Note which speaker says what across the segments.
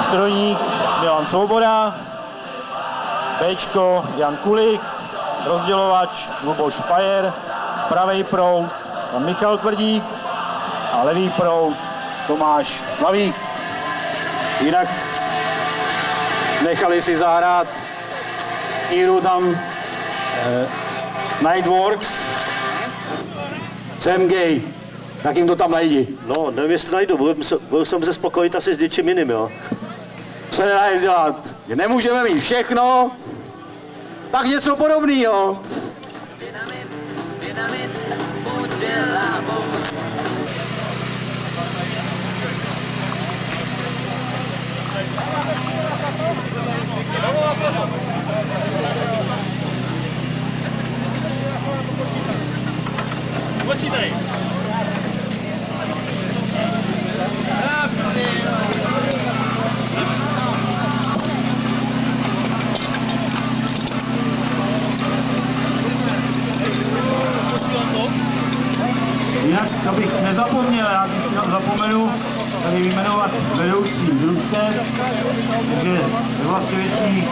Speaker 1: Strojník Milan Svoboda, Bčko Jan Kulich, rozdělovač Luboš Pajer, pravý proud Michal Tvrdík a levý proud Tomáš Slavík. Jinak nechali si zahrát Íru tam Nightworks, Sam Gay, tak jim to tam najdi.
Speaker 2: No, nevím, jestli najdu, budu se muset spokojit asi s něčím jiným, jo.
Speaker 1: Se nedá dělat, že nemůžeme mít všechno, tak něco podobného.
Speaker 3: Počítej.
Speaker 1: Jinak, co bych nezapomněl, já když zapomenu tady vyjmenovat vedoucí družstev, takže ve Vlastivěcí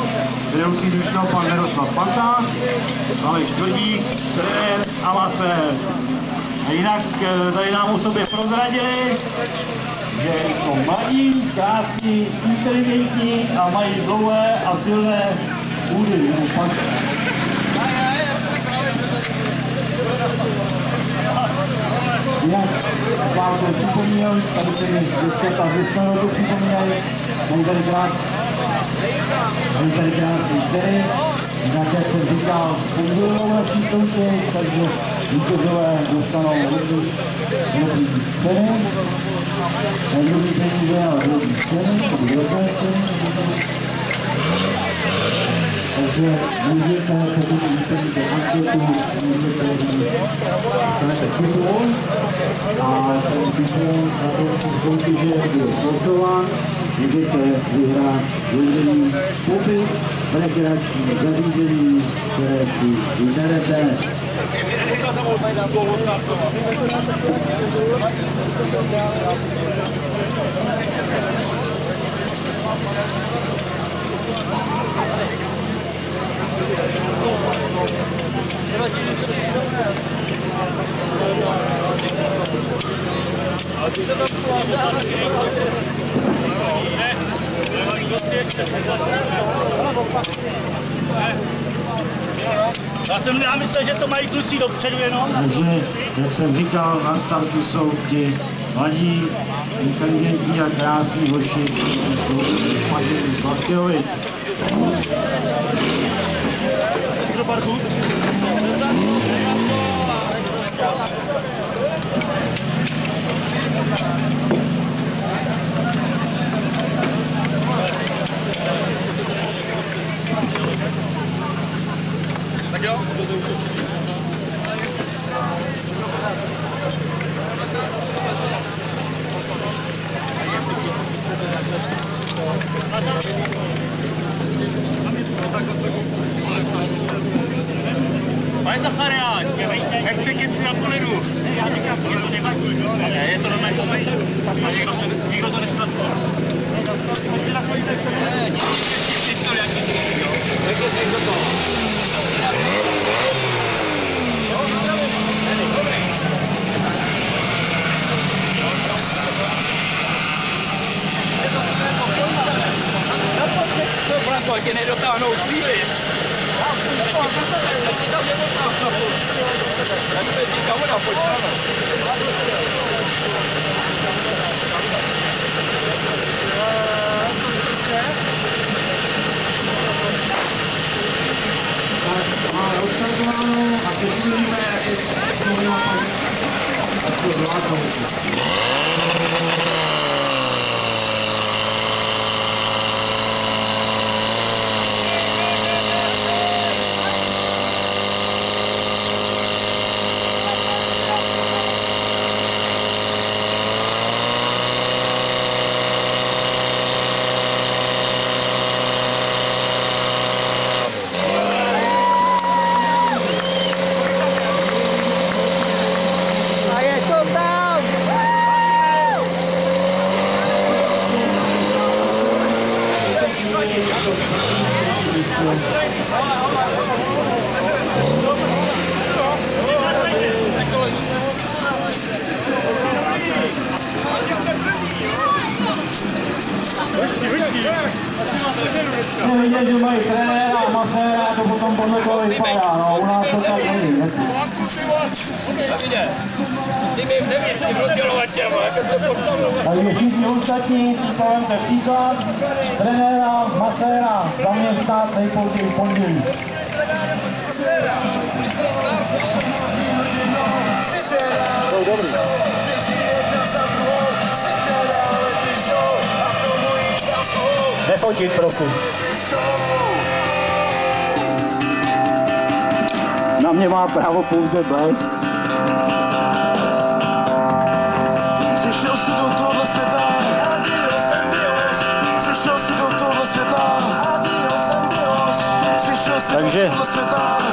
Speaker 1: vedoucí družstev pan Miroslav Fanta, Aleš Tvrdík, trenér a masér. A jinak tady nám o sobě prozradili, že jsou mladí, krásní, inteligentní a mají dlouhé a silné údy. Jinak vám to připomínal, tady se mi děvčata z Vysmanu to připomínají, mají tady krásný terén, jinak jak jsem říkal, sponzorují naší soutěž, takže vítězové dostanou dobrý terén, dobrý peníze, ale dobrý terén, to bude dobré terén. Takže můžete, pokud vyplníte anketu, můžete titul a ten titul na konci soutěže byl slosován. Můžete vyhrát různý pobyt v rekreačním zařízení, které si vyberete.
Speaker 3: Já myslím, že to mají kluci dopředu jenom.
Speaker 1: Takže, jak jsem říkal, na startu jsou ti mladí, inteligentní a krásní hoši z Vlastějovic.
Speaker 4: Tak jo?
Speaker 3: Pane Zachariáš, jak ty kici na polidu? Já říkám, je to nevadí. Ne, je to normální. A nikdo to nespracoval.
Speaker 4: To tě nedotáhnou chvíli. Taky tam nedotáhnou. Tak to je týka voda, pojď ano.
Speaker 1: Tak má rozstartováno a teď si víme, jak je to měla paní. Tak to zvládnou.
Speaker 5: A je to tam!
Speaker 1: Je vidět, že mají trenéra a maséra, to potom podle toho vypadá, no, u nás to tak není. Takže všichni ostatní si stavujete příklad, trenéra, maséra, zaměstnat nejpozději v pondělí.
Speaker 2: To dobrý. Nefotit, prosím. Na mě má právo pouze Blesk.
Speaker 5: Přišel si do tohle světa, přišel si do tohle světa, přišel si do tohle světa.